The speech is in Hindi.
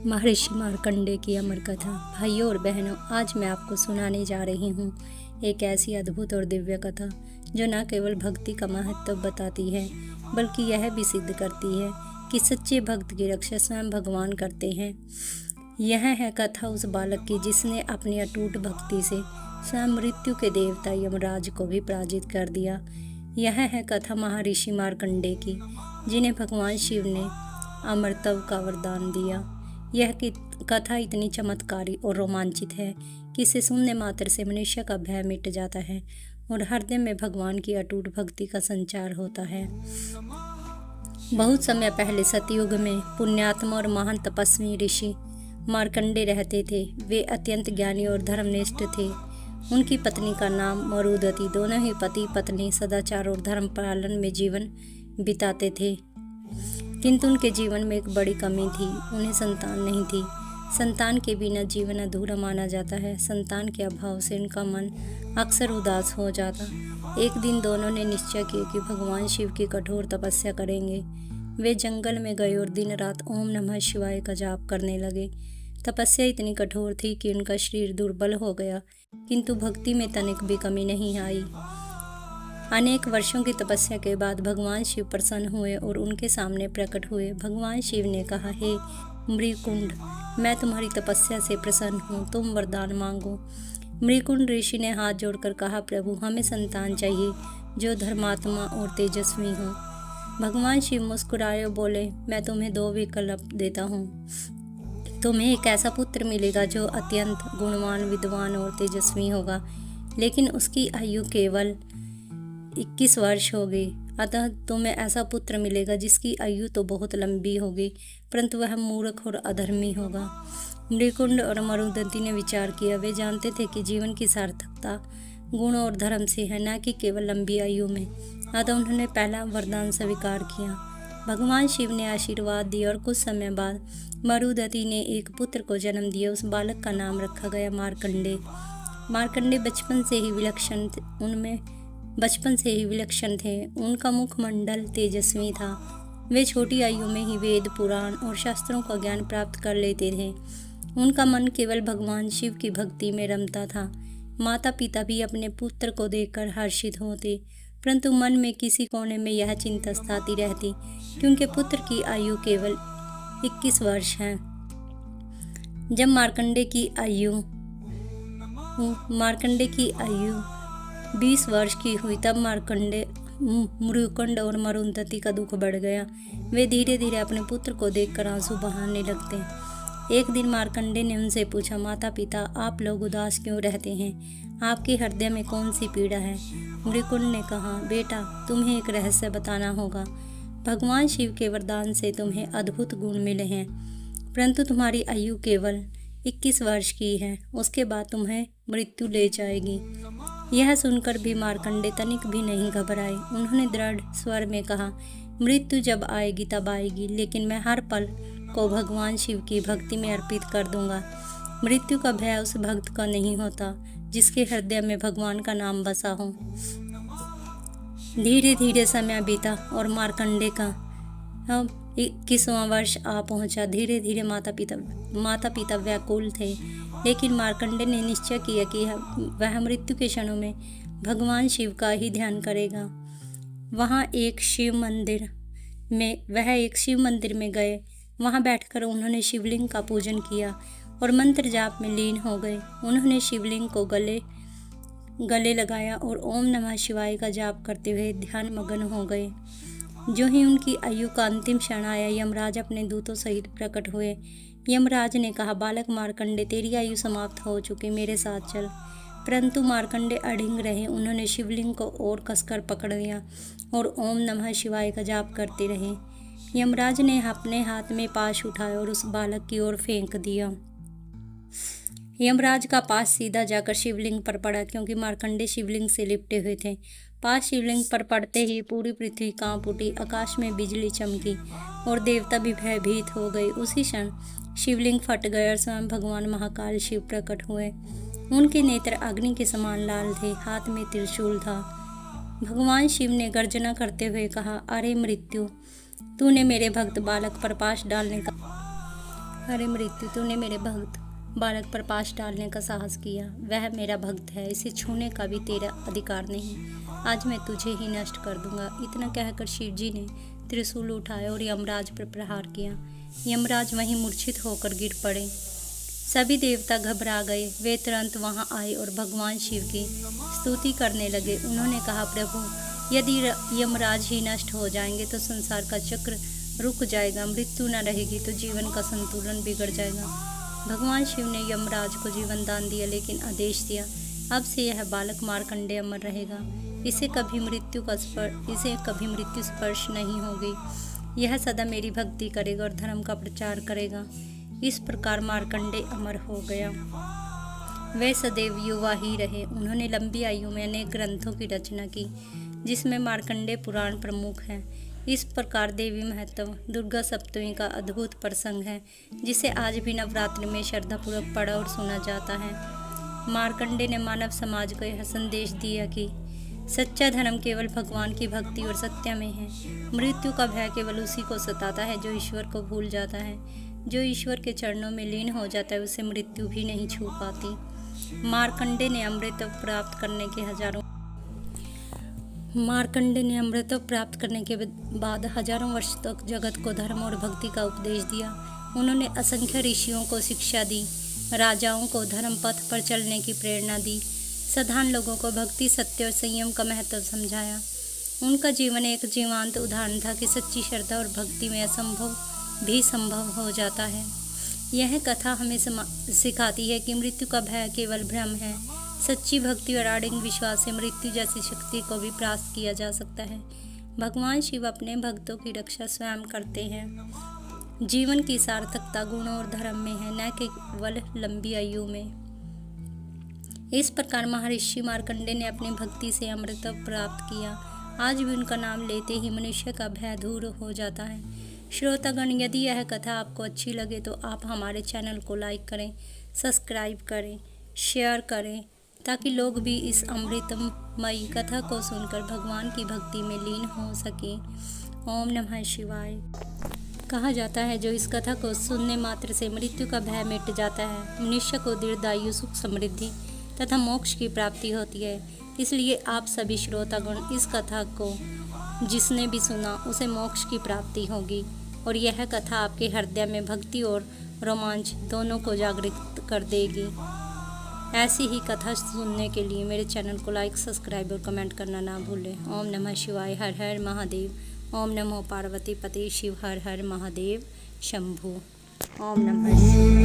महर्षि मार्कंडेय की अमर कथा। भाइयों और बहनों, आज मैं आपको सुनाने जा रही हूँ एक ऐसी अद्भुत और दिव्य कथा जो न केवल भक्ति का महत्व बताती है बल्कि यह भी सिद्ध करती है कि सच्चे भक्त की रक्षा स्वयं भगवान करते हैं। यह है कथा उस बालक की जिसने अपनी अटूट भक्ति से स्वयं मृत्यु के देवता यमराज को भी पराजित कर दिया। यह है कथा महर्षि मार्कंडेय की, जिन्हें भगवान शिव ने अमरत्व का वरदान दिया। यह कथा इतनी चमत्कारी और रोमांचित है कि इसे सुनने मात्र से मनुष्य का भय मिट जाता है और हृदय में भगवान की अटूट भक्ति का संचार होता है। बहुत समय पहले सतयुग में पुण्यात्मा और महान तपस्वी ऋषि मार्कंडेय रहते थे। वे अत्यंत ज्ञानी और धर्मनिष्ठ थे। उनकी पत्नी का नाम मरुदती। दोनों ही पति पत्नी सदाचार और धर्म पालन में जीवन बिताते थे, किंतु उनके जीवन में एक बड़ी कमी थी। उन्हें संतान नहीं थी। संतान के बिना जीवन अधूरा माना जाता है। संतान के अभाव से उनका मन अक्सर उदास हो जाता। एक दिन दोनों ने निश्चय किया कि भगवान शिव की कठोर तपस्या करेंगे। वे जंगल में गए और दिन रात ओम नमः शिवाय का जाप करने लगे। तपस्या इतनी कठोर थी कि उनका शरीर दुर्बल हो गया, किंतु भक्ति में तनिक भी कमी नहीं आई। अनेक वर्षों की तपस्या के बाद भगवान शिव प्रसन्न हुए और उनके सामने प्रकट हुए। भगवान शिव ने कहा, हे मृकुंड, मैं तुम्हारी तपस्या से प्रसन्न हूँ, तुम वरदान मांगो। मृकुंड ऋषि ने हाथ जोड़कर कहा, प्रभु, हमें संतान चाहिए जो धर्मात्मा और तेजस्वी हो। भगवान शिव मुस्कुराए और बोले, मैं तुम्हें दो विकल्प देता हूँ। तुम्हें एक ऐसा पुत्र मिलेगा जो अत्यंत गुणवान, विद्वान और तेजस्वी होगा, लेकिन उसकी आयु केवल 21 वर्ष होगी। अतः तुम्हें ऐसा पुत्र मिलेगा जिसकी आयु तो बहुत लंबी होगी, परंतु वह मूर्ख और अधर्मी होगा। मृकुंड और मरुदती ने विचार किया। वे जानते थे कि जीवन की सार्थकता गुण और धर्म से है, न कि केवल लंबी आयु में। अतः उन्होंने पहला वरदान स्वीकार किया। भगवान शिव ने आशीर्वाद दिया और कुछ समय बाद मरुदती ने एक पुत्र को जन्म दिया। उस बालक का नाम रखा गया मार्कंडेय। मार्कंडेय बचपन से ही विलक्षण थे। उनका मुखमंडल तेजस्वी था। वे छोटी आयु में ही वेद, पुराण और शास्त्रों का ज्ञान प्राप्त कर लेते थे। उनका मन केवल भगवान शिव की भक्ति में रमता था। माता पिता भी अपने पुत्र को देखकर हर्षित होते, परंतु मन में किसी कोने में यह चिंता सताती रहती कि उनके पुत्र की आयु केवल 21 वर्ष है। जब मार्कंडेय की आयु 20 वर्ष की हुई, तब मृकुंड और मरुदती का दुख बढ़ गया। वे धीरे धीरे अपने पुत्र को देखकर आंसू बहाने लगते। एक दिन मार्कंडेय ने उनसे पूछा, माता पिता, आप लोग उदास क्यों रहते हैं? आपके हृदय में कौन सी पीड़ा है? मृकुंड ने कहा, बेटा, तुम्हें एक रहस्य बताना होगा। भगवान शिव के वरदान से तुम्हें अद्भुत गुण मिले हैं, परंतु तुम्हारी आयु केवल 21 वर्ष की है। उसके बाद तुम्हें मृत्यु ले जाएगी। यह सुनकर भी मार्कंडेय तनिक भी नहीं घबराए। उन्होंने दृढ़ स्वर में कहा, मृत्यु जब आएगी तब आएगी, लेकिन मैं हर पल को भगवान शिव की भक्ति में अर्पित कर दूंगा। मृत्यु का भय उस भक्त का नहीं होता जिसके हृदय में भगवान का नाम बसा हो। धीरे धीरे समय बीता और मार्कंडेय का 21वां वर्ष आ पहुंचा। धीरे धीरे माता पिता व्याकुल थे, लेकिन मार्कंडेय ने निश्चय किया कि वह मृत्यु के क्षणों में भगवान शिव का ही ध्यान करेगा। वह एक शिव मंदिर में गए। वहां बैठकर उन्होंने शिवलिंग का पूजन किया और मंत्र जाप में लीन हो गए। उन्होंने शिवलिंग को गले लगाया और ओम नमः शिवाय का जाप करते हुए ध्यान मग्न हो गए। जो ही उनकी आयु का अंतिम क्षण आया, यमराज अपने दूतों सहित प्रकट हुए। यमराज ने कहा, बालक मार्कंडेय, तेरी आयु समाप्त हो चुकी, मेरे साथ चल। परंतु मार्कंडेय अडिग रहे। उन्होंने शिवलिंग को और कसकर पकड़ लिया और ओम नमः शिवाय का जाप करते रहे। यमराज ने अपने हाथ में पाश उठाया और उस बालक की ओर फेंक दिया। यमराज का पाश सीधा जाकर शिवलिंग पर पड़ा, क्योंकि मार्कंडेय शिवलिंग से लिपटे हुए थे। पाश शिवलिंग पर पड़ते ही पूरी पृथ्वी कांप उठी। आकाश में बिजली चमकी और देवता भी भयभीत हो गए। उसी क्षण शिवलिंग फट गया और स्वयं भगवान महाकाल शिव प्रकट हुए। उनके नेत्र अग्नि के समान लाल थे। हाथ में त्रिशूल था। भगवान शिव ने गर्जना करते हुए कहा, अरे मृत्यु, तूने मेरे भक्त बालक पर पाश डालने का अरे मृत्यु, तूने मेरे भक्त बालक पर पाश डालने का साहस किया। वह मेरा भक्त है, इसे छूने का भी तेरा अधिकार नहीं। आज मैं तुझे ही नष्ट कर दूंगा। इतना कहकर शिवजी ने त्रिशूल उठाया और यमराज पर प्रहार किया। यमराज वहीं मूर्छित होकर गिर पड़े। सभी देवता घबरा गए। वे तुरंत वहां आए और भगवान शिव की स्तुति करने लगे। उन्होंने कहा, प्रभु, यदि यमराज ही नष्ट हो जाएंगे तो संसार का चक्र रुक जाएगा। मृत्यु न रहेगी तो जीवन का संतुलन बिगड़ जाएगा। भगवान शिव ने यमराज को जीवन दान दिया, लेकिन आदेश दिया, अब से यह बालक मार्कंडेय अमर रहेगा। इसे कभी मृत्यु स्पर्श नहीं होगी। यह सदा मेरी भक्ति करेगा और धर्म का प्रचार करेगा। इस प्रकार मार्कंडेय अमर हो गया। वे सदैव युवा ही रहे। उन्होंने लंबी आयु में अनेक ग्रंथों की रचना की, जिसमें मार्कंडेय पुराण प्रमुख है। इस प्रकार देवी महत्व दुर्गा सप्तमी का अद्भुत प्रसंग है, जिसे आज भी नवरात्रि में श्रद्धापूर्वक पढ़ा और सुना जाता है। मार्कंडेय ने मानव समाज को यह संदेश दिया कि सच्चा धर्म केवल भगवान की भक्ति और सत्य में है। मृत्यु का भय केवल उसी को सताता है जो ईश्वर को भूल जाता है। जो ईश्वर के चरणों में लीन हो जाता है, उसे मृत्यु भी नहीं छू पाती। मार्कंडेय ने अमृत प्राप्त करने के बाद हजारों वर्ष तक जगत को धर्म और भक्ति का उपदेश दिया। उन्होंने असंख्य ऋषियों को शिक्षा दी, राजाओं को धर्म पथ पर चलने की प्रेरणा दी, साधारण लोगों को भक्ति, सत्य और संयम का महत्व समझाया। उनका जीवन एक जीवंत उदाहरण था कि सच्ची श्रद्धा और भक्ति में असंभव भी संभव हो जाता है। यह कथा हमें सिखाती है कि मृत्यु का भय केवल भ्रम है। सच्ची भक्ति और अड़िग विश्वास से मृत्यु जैसी शक्ति को भी परास्त किया जा सकता है। भगवान शिव अपने भक्तों की रक्षा स्वयं करते हैं। जीवन की सार्थकता गुणों और धर्म में है, न केवल लंबी आयु में। इस प्रकार महर्षि मार्कंडेय ने अपनी भक्ति से अमृत प्राप्त किया। आज भी उनका नाम लेते ही मनुष्य का भय दूर हो जाता है। श्रोतागण, यदि यह कथा आपको अच्छी लगे तो आप हमारे चैनल को लाइक करें, सब्सक्राइब करें, शेयर करें, ताकि लोग भी इस अमृतमयी कथा को सुनकर भगवान की भक्ति में लीन हो सकें। ओम नमः शिवाय। कहा जाता है, जो इस कथा को सुनने मात्र से मृत्यु का भय मिट जाता है, मनुष्य को दीर्घायु, सुख, समृद्धि तथा मोक्ष की प्राप्ति होती है। इसलिए आप सभी श्रोतागण, इस कथा को जिसने भी सुना उसे मोक्ष की प्राप्ति होगी और यह कथा आपके हृदय में भक्ति और रोमांच दोनों को जागृत कर देगी। ऐसी ही कथा सुनने के लिए मेरे चैनल को लाइक, सब्सक्राइब और कमेंट करना ना भूलें। ओम नमः शिवाय। हर हर महादेव। ओम नमो पार्वती पते शिव। हर हर महादेव शंभु। ओम नमः शिवाय।